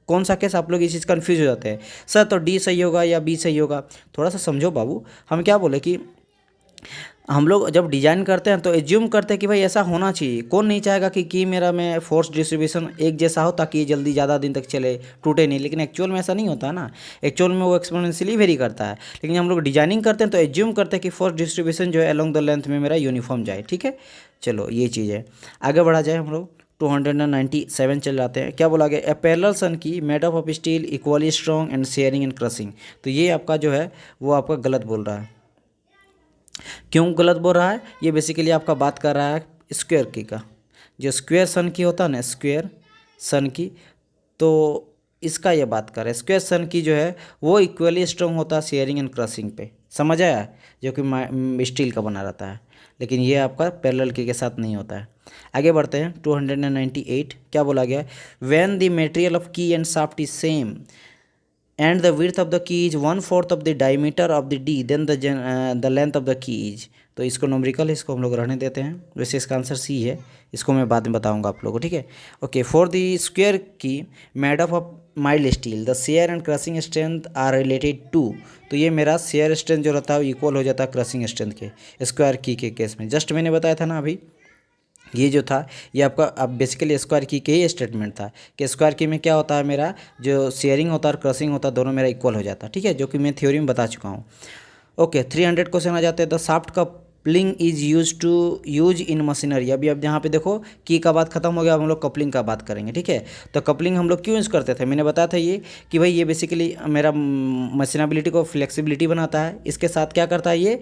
[SPEAKER 1] कौन सा केस आप लोग इस चीज़ कन्फ्यूज हो जाते हैं, सर तो डी सही होगा या बी सही होगा, थोड़ा सा समझो बाबू। हम क्या बोले कि हम लोग जब डिजाइन करते हैं तो एज्यूम करते हैं कि भाई ऐसा होना चाहिए, कौन नहीं चाहेगा कि मेरा में फोर्स डिस्ट्रीब्यूशन एक जैसा हो ताकि ये जल्दी ज़्यादा दिन तक चले, टूटे नहीं, लेकिन एक्चुअल में ऐसा नहीं होता ना, एक्चुअल में वो एक्सपोनेंशियली वेरी करता है। लेकिन हम लोग डिजाइनिंग करते हैं तो एज्यूम करते हैं कि फोर्स डिस्ट्रीब्यूशन जो है अलोंग द लेंथ में मेरा यूनिफॉर्म जाए, ठीक है। चलो ये चीज़ है, आगे बढ़ा जाए हम लोग 297 चल जाते हैं। क्या बोला गया, ए पैरेलल सन की made up of steel equally strong and sharing and crushing, तो ये आपका जो है वो आपका गलत बोल रहा है। क्यों गलत बोल रहा है, ये बेसिकली आपका बात कर रहा है स्क्वायर की का, जो स्क्वायर सन की होता है ना, स्क्वायर सन की, तो इसका ये बात कर रहा है। स्क्वायर सन की जो है वो इक्वली स्ट्रॉन्ग होता है शेयरिंग एंड क्रशिंग पे, समझ आया, जो कि स्टील का बना रहता है, लेकिन ये आपका पैरेलल की के साथ नहीं होता है। आगे बढ़ते हैं 298, क्या बोला गया, व्हेन द मटेरियल ऑफ की and shaft is same and the width of the key is 1/4 of the diameter of the D, then the length of the key is, तो इसको नोमरिकल इसको हम लोग रहने देते हैं, वैसे इसका आंसर सी है, इसको मैं बाद में बताऊंगा आप लोगों को, ठीक है। Okay, for the square key made of mild steel the shear and crushing strength are related to, तो ये मेरा शेयर स्ट्रेंथ जो रहता है वो इक्वल हो जाता है क्रशिंग स्ट्रेंथ के स्क्वायर की के केस में, जस्ट मैंने बताया था ना अभी, ये जो था ये आपका अब बेसिकली स्क्वायर की के ही स्टेटमेंट था कि स्क्वायर की में क्या होता है, मेरा जो शेयरिंग होता है और क्रशिंग होता है दोनों मेरा इक्वल हो जाता है, ठीक है, जो कि मैं थ्योरी में बता चुका हूँ। ओके, 300 क्वेश्चन आ जाते हैं, द शाफ्ट का coupling is use in machinery. अभी अब यहाँ पे देखो की का बात खत्म हो गया, अब हम लोग कपलिंग का बात करेंगे, ठीक है। तो कपलिंग हम लोग क्यों यूज़ करते थे, मैंने बताया था ये कि भाई ये बेसिकली मेरा मशीनबिलिटी को फ्लेक्सिबिलिटी बनाता है, इसके साथ क्या करता है ये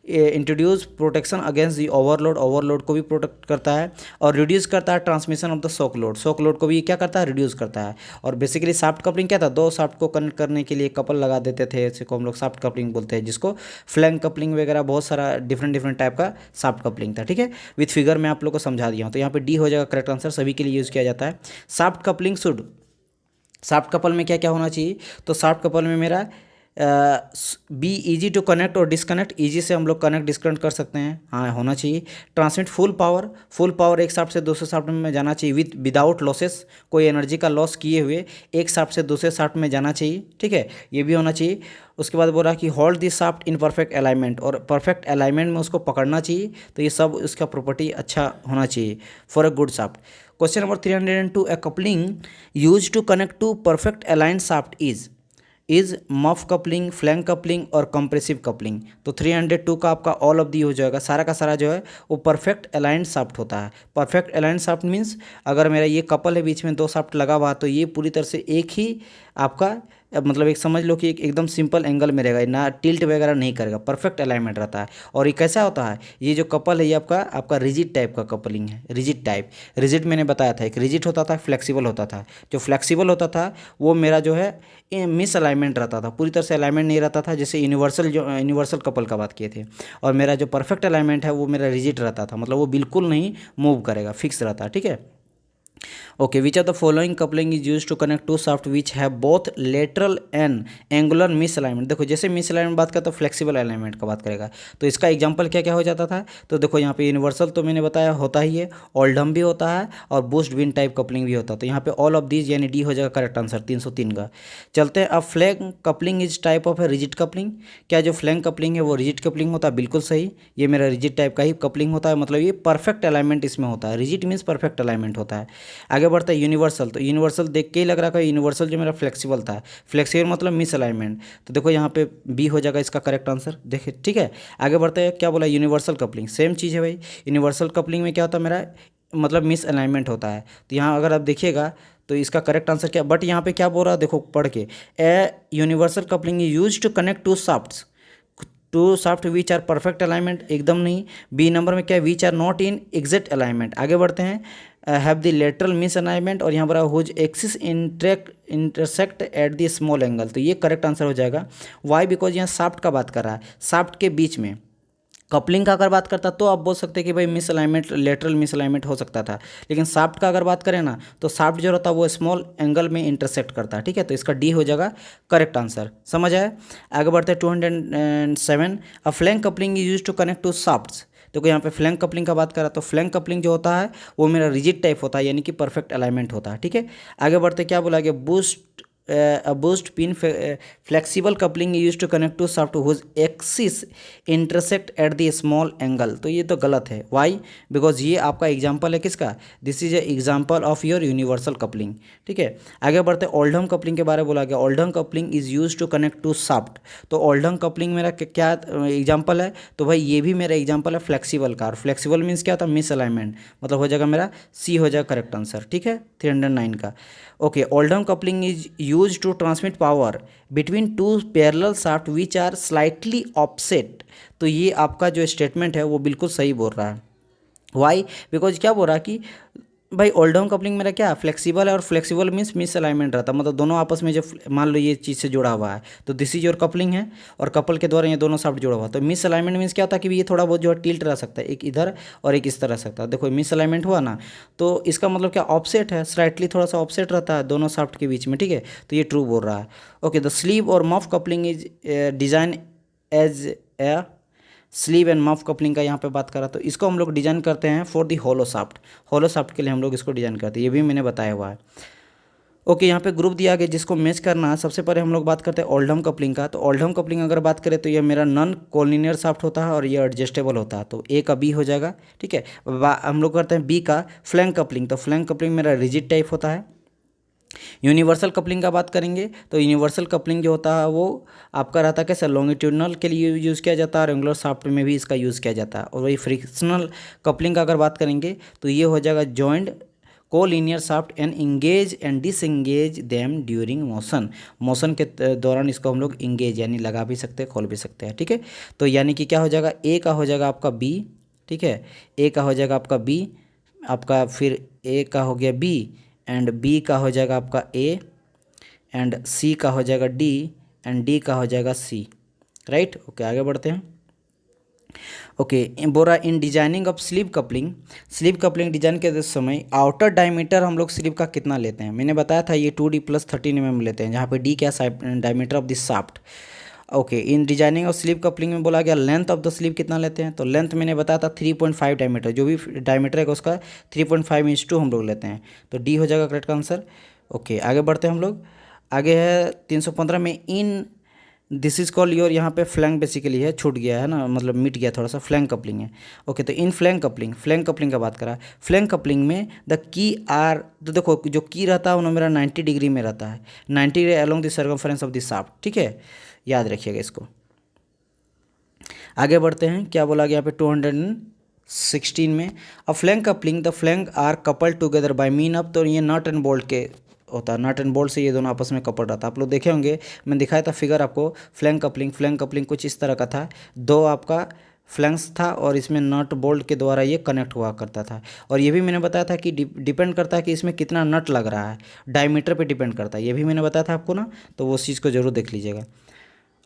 [SPEAKER 1] introduce protection against the overload को भी प्रोटेक्ट करता है, और रिड्यूस करता है transmission of the shock load को भी क्या करता है, रिड्यूस करता है। और बेसिकली सॉफ्ट कपलिंग क्या था, दो सॉफ्ट को कनेक्ट करने के लिए कपल लगा देते थे, इसी को हम लोग सॉफ्ट कपलिंग बोलते हैं, जिसको फ्लैंक कपलिंग वगैरह बहुत सारा डिफरेंट टाइप का सॉफ्ट कपलिंग था, ठीक है। विथ फिगर मैं आप लोग को समझा दिया हूँ, तो यहाँ पे डी हो जाएगा करेक्ट आंसर, सभी के लिए यूज़ किया जाता है। Soft coupling should, soft couple में क्या क्या होना चाहिए, तो सॉफ्ट कपल में मेरा बी इजी टू कनेक्ट और डिस्कनेक्ट, इजी से हम लोग कनेक्ट डिस्कनेक्ट कर सकते हैं, हाँ होना चाहिए। ट्रांसमिट फुल पावर एक शाफ्ट से दूसरे शाफ्ट में जाना चाहिए विदाउट लॉसेस, कोई एनर्जी का लॉस किए हुए एक शाफ्ट से दूसरे शाफ्ट में जाना चाहिए, ठीक है, ये भी होना चाहिए। उसके बाद बोला कि hold this shaft in perfect alignment, और परफेक्ट अलाइनमेंट में उसको पकड़ना चाहिए, तो ये सब उसका प्रॉपर्टी अच्छा होना चाहिए for a good shaft. Question number 302, a coupling use to connect two perfect aligned shaft is muff coupling, flange coupling और कंप्रेसिव कपलिंग। तो 302 का आपका ऑल ऑफ दी हो जाएगा, सारा का सारा जो है वो परफेक्ट अलाइंड शाफ्ट होता है। परफेक्ट अलाइंड शाफ्ट मीन्स अगर मेरा ये कपल है, बीच में दो शाफ्ट लगा हुआ, तो ये पूरी तरह से एक ही आपका मतलब एक समझ लो कि एकदम सिंपल एंगल में रहेगा, ना टिल्ट वगैरह नहीं करेगा, परफेक्ट अलाइनमेंट रहता है। और ये कैसा होता है, ये जो कपल है ये आपका रिजिड टाइप का कपलिंग है, रिजिड टाइप। रिजिड मैंने बताया था, एक रिजिड होता था, फ्लेक्सिबल होता था। जो फ्लेक्सिबल होता था वो मेरा जो है मिस अलाइनमेंट रहता था, पूरी तरह से अलाइनमेंट नहीं रहता था, जैसे यूनिवर्सल कपल का बात किए थे। और मेरा जो परफेक्ट अलाइनमेंट है वो मेरा रिजिड रहता था, मतलब वो बिल्कुल नहीं मूव करेगा, फिक्स रहता है, ठीक है। Okay, which of the following coupling is use to connect two shaft which है both lateral and angular misalignment. देखो जैसे मिस अलाइनमेंट बात करता तो फ्लेक्सिबल अलाइनमेंट का बात करेगा, तो इसका एग्जांपल क्या क्या हो जाता था, तो देखो यहाँ पे यूनिवर्सल तो मैंने बताया होता ही है, ओल्डम भी होता है और बूस्ट विन टाइप कपलिंग भी होता है। तो यहाँ पे ऑल ऑफ दीज यानी डी हो जाएगा करेक्ट आंसर 303 का। चलते हैं अब, flank coupling is type of है रिजिड कपलिंग। क्या जो फ्लैंक कपलिंग है वो रिजिड कपलिंग होता है, बिल्कुल सही, ये मेरा रिजिड टाइप का ही कपलिंग होता है, मतलब ये परफेक्ट अलाइनमेंट इसमें होता है, रिजिड मीन्स परफेक्ट अलाइनमेंट होता है। आगे बढ़ता है यूनिवर्सल, तो यूनिवर्सल देख के ही लग रहा है यूनिवर्सल जो मेरा फ्लेक्सिबल था, फ्लेक्सिबल मतलब मिस अलाइनमेंट, तो देखो यहाँ पे बी हो जाएगा इसका करेक्ट आंसर, देखिए ठीक है। आगे बढ़ते हैं, क्या बोला, यूनिवर्सल कपलिंग, सेम चीज़ है भाई। यूनिवर्सल कपलिंग में क्या होता है मेरा, मतलब मिस अलाइनमेंट होता है। तो यहाँ अगर आप देखिएगा तो इसका करेक्ट आंसर क्या, बट यहाँ पे क्या बोल रहा है देखो पढ़ के, a universal coupling use to connect two shaft which are perfect alignment, एकदम नहीं। बी नंबर में क्या है, which are not in exact alignment. आगे बढ़ते हैं, have the lateral misalignment, और यहाँ पर whose axis intersect at the small angle, तो ये करेक्ट आंसर हो जाएगा। वाई, बिकॉज यहाँ शाफ्ट का बात कर रहा है, शाफ्ट के बीच में। कपलिंग का अगर बात करता तो आप बोल सकते हैं कि भाई miss alignment, lateral miss alignment हो सकता था, लेकिन शाफ्ट का अगर बात करें ना तो शाफ्ट जो रहता है वो स्मॉल एंगल में इंटरसेक्ट करता है, ठीक है। तो इसका डी हो जाएगा करेक्ट आंसर, समझ आया। आगे बढ़ते हैं 207, a flange coupling is use to connect two shafts. तो यहाँ पे फ्लैंक कपलिंग का बात करा तो फ्लैंक कपलिंग जो होता है वो मेरा रिजिड टाइप होता है, यानी कि परफेक्ट अलाइनमेंट होता है, ठीक है। आगे बढ़ते क्या बोला गया, bushed pin flexible coupling use to connect two shaft whose axis intersect at the small angle, तो ये तो गलत है। वाई, बिकॉज ये आपका एग्जांपल है किसका, this is a example of your universal coupling, ठीक है। आगे बढ़ते ओल्डम कपलिंग के बारे में बोला गया, Oldham coupling is use to connect two shaft. तो ओल्डम कपलिंग मेरा क्या एग्जाम्पल है, तो भाई ये भी मेरा एग्जाम्पल है फ्लेक्सिबल का, और फ्लेक्सिबल मीन्स क्या होता है, मिस अलाइनमेंट, मतलब हो जाएगा मेरा सी हो जाएगा करेक्ट आंसर, ठीक है, 309 का। Okay, Oldham coupling is use to transmit power between two parallel shaft which are slightly offset. तो ये आपका जो स्टेटमेंट है वो बिल्कुल सही बोल रहा है। वाई, बिकॉज क्या बोल रहा है कि भाई ओल्डम कपलिंग मेरा क्या फ्लेक्सिबल है, और फ्लेक्सिबल मीन्स मिस अलाइनमेंट रहता है, मतलब दोनों आपस में जो मान लो ये चीज़ से जुड़ा हुआ है, तो दिस इज योर कपलिंग है, और कपल के द्वारा ये दोनों शाफ्ट जुड़ा हुआ है। तो मिस अलाइनमेंट मीन्स क्या होता है कि ये थोड़ा बहुत जो है टिल्ट रह सकता है, एक इधर और एक इस तरह सकता है। देखो मिस अलाइनमेंट हुआ ना, तो इसका मतलब क्या ऑफसेट है, स्लाइटली थोड़ा सा ऑफसेट रहता है दोनों शाफ्ट के बीच में, ठीक है, तो ये ट्रू बोल रहा है। ओके, द स्लीव और muff coupling is design as a sleeve and muff coupling का यहाँ पे बात करा, तो इसको हम लोग डिजाइन करते हैं फॉर दी होलो शाफ्ट के लिए हम लोग इसको डिजाइन करते हैं, ये भी मैंने बताया हुआ है। ओके, यहाँ पे ग्रुप दिया गया जिसको मैच करना है। सबसे पहले हम लोग बात करते हैं ओल्डम कपलिंग का, तो ओल्डम कपलिंग अगर बात करें तो ये मेरा नॉन कोलिनियर शाफ्ट होता है और ये एडजस्टेबल होता है, तो ए का बी हो जाएगा, ठीक है। हम लोग करते हैं बी का फ्लैंक कपलिंग, तो फ्लैंक कपलिंग मेरा रिजिड टाइप होता है। यूनिवर्सल कपलिंग का बात करेंगे तो यूनिवर्सल कपलिंग जो होता है वो आपका रहता है कैसे, लॉन्गिट्यूडनल के लिए यूज़ किया जाता है और एंगुलर शाफ्ट में भी इसका यूज़ किया जाता है। और वही फ्रिक्शनल कपलिंग का अगर बात करेंगे तो ये हो जाएगा joint collinear shaft and engage and disengage them during motion. Motion के दौरान इसको हम लोग इंगेज यानी लगा भी सकते हैं, खोल भी सकते हैं, ठीक है। तो यानी कि क्या हो जाएगा, ए का हो जाएगा आपका बी, ठीक है, ए का हो जाएगा आपका बी, आपका फिर ए का हो गया बी एंड बी का हो जाएगा आपका ए एंड सी का हो जाएगा डी एंड डी का हो जाएगा सी, राइट। ओके, आगे बढ़ते हैं। Okay, Bora in designing of sleeve coupling, sleeve coupling design के समय आउटर डायमीटर हम लोग स्लीव का कितना लेते हैं, मैंने बताया था ये 2D + 13 mm लेते हैं, जहाँ पे डी क्या diameter of this shaft. Okay, in designing of sleeve coupling में बोला गया लेंथ ऑफ द स्लीव कितना लेते हैं, तो लेंथ मैंने बताया था 3.5 डायमीटर, जो भी डायमीटर है उसका 3.5/2 हम लोग लेते हैं, तो डी हो जाएगा करेक्ट आंसर। ओके, आगे बढ़ते हैं हम लोग। आगे है 315 में in this is call your, यहाँ पे फ्लैंक बेसिकली है, छूट गया है ना, मतलब मिट गया थोड़ा सा, फ्लैंक कपलिंग है। ओके, तो इन फ्लैंक कपलिंग, फ्लैंक कपलिंग का बात करा, फ्लैंक कपलिंग में द की आर, तो देखो जो की रहता है वो मेरा 90 डिग्री में रहता है, 90 along the circumference of the shaft, ठीक है, याद रखिएगा इसको। आगे बढ़ते हैं, क्या बोला गया यहाँ पे 216 में, a flange coupling the flange are coupled together by mean of, तो ये नट एंड बोल्ट के होता है, नट एंड बोल्ट से ये दोनों आपस में कपल रहता है। आप लोग देखे होंगे, मैं दिखाया था फिगर आपको, फ्लैंक कपलिंग, फ्लैंक कपलिंग कुछ इस तरह का था, दो आपका फ्लैंक्स था और इसमें नट बोल्ट के द्वारा ये कनेक्ट हुआ करता था। और ये भी मैंने बताया था कि डिपेंड करता है कि इसमें कितना नट लग रहा है, डायमीटर पे डिपेंड करता है, ये भी मैंने बताया था आपको ना, तो वो चीज़ को जरूर देख लीजिएगा।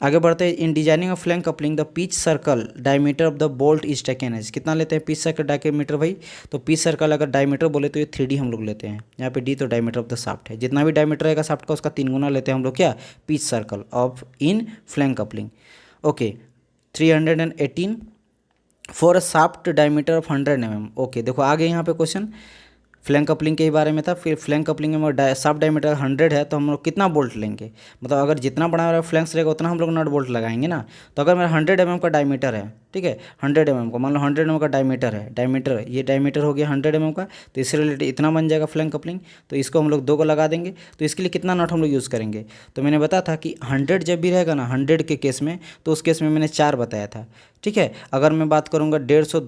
[SPEAKER 1] आगे बढ़ते हैं, in designing of flange coupling the pitch circle diameter of the bolt is taken as, कितना लेते हैं पिच सर्कल डायमीटर भाई, तो पिच सर्कल अगर डायमीटर बोले तो ये 3D हम लोग लेते हैं, यहाँ पे डी तो डायमीटर ऑफ द शाफ्ट है, जितना भी डायमीटर रहेगा शाफ्ट का उसका 3 गुना लेते हैं हम लोग, क्या, pitch circle of in flank coupling. Okay, 318 for a shaft diameter of 100 mm। Okay, देखो आगे यहाँ पे क्वेश्चन फ्लैंक कपलिंग के ही बारे में था, फिर फ्लैंक कपलिंग में शाफ्ट डायमीटर 100 है तो हम लोग कितना बोल्ट लेंगे, मतलब अगर जितना बड़ा मेरा फ्लैंक्स रहेगा उतना हम लोग नट बोल्ट लगाएंगे ना। तो अगर मेरा 100 mm का डायमीटर है, ठीक है, 100 mm का, मान लो 100 mm का डायमीटर है, डायमीटर ये डायमीटर हो गया 100 mm का, तो इससे रिलेटेड इतना बन जाएगा फ्लैंक कपलिंग, तो इसको हम लोग 2 को लगा देंगे। तो इसके लिए कितना नट हम लोग यूज़ करेंगे, तो मैंने बताया था कि 100 जब भी रहेगा ना, 100 के केस में, तो उस केस में मैंने 4 बताया था, ठीक है। अगर मैं बात करूँगा 150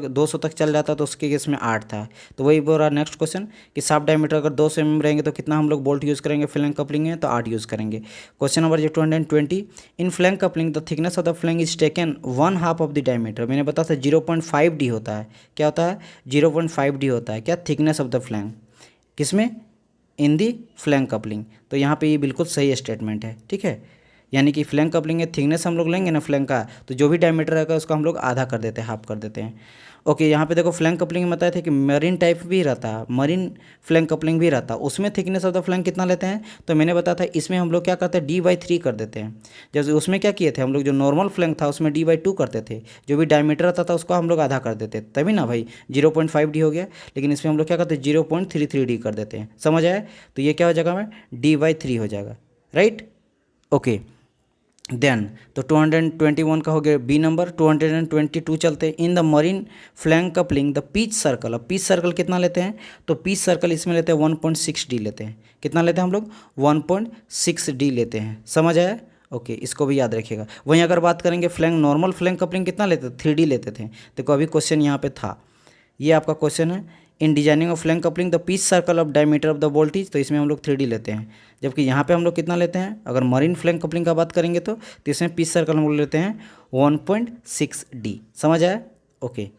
[SPEAKER 1] 200 तक चल जाता तो उसके केस में 8 था। तो वही बोल रहा नेक्स्ट क्वेश्चन कि शाफ्ट डायमीटर अगर 200 mm रहेंगे तो कितना हम लोग बोल्ट यूज़ करेंगे फ्लैंक कपलिंग में, तो 8 यूज़ करेंगे। Question number 220, in flank coupling the thickness of the flank is taken 1/2 of the diameter, मैंने बताया था 0.5D होता है, क्या होता है 0.5D होता है, क्या, थिकनेस ऑफ द फ्लैंक, किसमें, इन दी फ्लैंक कपलिंग। तो यहाँ पे ये बिल्कुल सही स्टेटमेंट है, ठीक है, यानी कि फ्लैंक कपलिंग में थिकनेस हम लोग लेंगे ना फ्लैंक का, तो जो भी डायमीटर रहेगा उसको हम लोग आधा कर देते हैं, हाफ कर देते हैं। ओके, यहाँ पे देखो फ्लैंक कपलिंग में बताए थे कि मरीन टाइप भी रहता है, मरीन फ्लैंक कपलिंग भी रहता है, उसमें थिकनेस ऑफ द फ्लैंक कितना लेते हैं, तो मैंने बताया था इसमें हम लोग क्या करते हैं D/3 कर देते हैं। जैसे उसमें क्या किए थे हम लोग, जो नॉर्मल फ्लैंक था उसमें D/2 करते थे, जो भी डायमीटर रहता था उसको हम लोग आधा कर देते, तभी ना भाई 0.5D हो गया। लेकिन इसमें हम लोग क्या करते हैं 0.33D कर देते हैं, समझ आया। तो ये क्या हो जाएगा, मैं D/3 हो जाएगा, राइट। ओके, देन तो 221 का हो गया बी नंबर। 222 चलते हैं, in the marine flank coupling the pitch circle, अब पिच सर्कल कितना लेते हैं, तो पिच सर्कल इसमें लेते हैं 1.6D लेते हैं, कितना लेते हैं हम लोग 1.6D लेते हैं, समझ आया। ओके, इसको भी याद रखिएगा। वहीं अगर बात करेंगे फ्लैंक, नॉर्मल फ्लैंक कपलिंग कितना लेते थे, 3D लेते थे। देखो अभी क्वेश्चन यहाँ पे था, ये आपका क्वेश्चन है, इन designing of flange coupling the pitch circle of diameter of the voltage, तो इसमें हम लोग 3D लेते हैं, जबकि यहाँ पे हम लोग कितना लेते हैं, अगर मरीन फ्लैंक कपलिंग का बात करेंगे तो इसमें पिच सर्कल हम लोग लेते हैं 1.6D, समझ आया। ओके,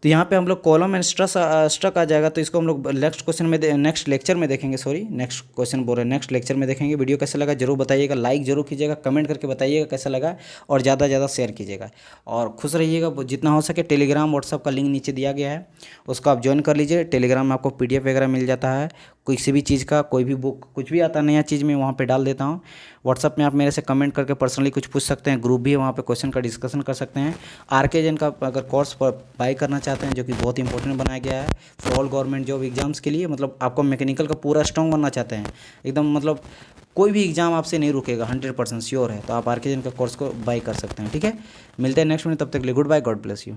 [SPEAKER 1] तो यहाँ पे हम लोग कॉलम एंड स्ट्रक आ जाएगा, तो इसको हम लोग नेक्स्ट क्वेश्चन में नेक्स्ट लेक्चर में देखेंगे, सॉरी नेक्स्ट क्वेश्चन बोल रहे हैं, नेक्स्ट लेक्चर में देखेंगे। वीडियो कैसा लगा जरूर बताइएगा, लाइक जरूर कीजिएगा, कमेंट करके बताइएगा कैसा लगा, और ज़्यादा से ज़्यादा शेयर कीजिएगा, और खुश रहिएगा जितना हो सके। टेलीग्राम व्हाट्सअप का लिंक नीचे दिया गया है, उसको आप ज्वाइन कर लीजिए। टेलीग्राम में आपको PDF वगैरह मिल जाता है, किसी भी चीज़ का, कोई भी बुक कुछ भी आता है नया चीज़ में वहाँ पे डाल देता हूँ। व्हाट्सअप में आप मेरे से कमेंट करके पर्सनली कुछ पूछ सकते हैं, ग्रुप भी है वहाँ पे, क्वेश्चन का डिस्कशन कर सकते हैं। RK का अगर कोर्स बाई करना चाहते हैं, जो कि बहुत इंपॉर्टेंट बनाया गया है for all government job exams के लिए, मतलब आपको मैकेनिकल का पूरा स्ट्रॉन्ग बनना चाहते हैं एकदम, मतलब कोई भी एग्जाम आपसे नहीं रुकेगा, 100% श्योर है, तो आप RK का कोर्स को बाई कर सकते हैं, ठीक है। मिलते हैं नेक्स्ट में, तब तक के लिए good bye, god bless you.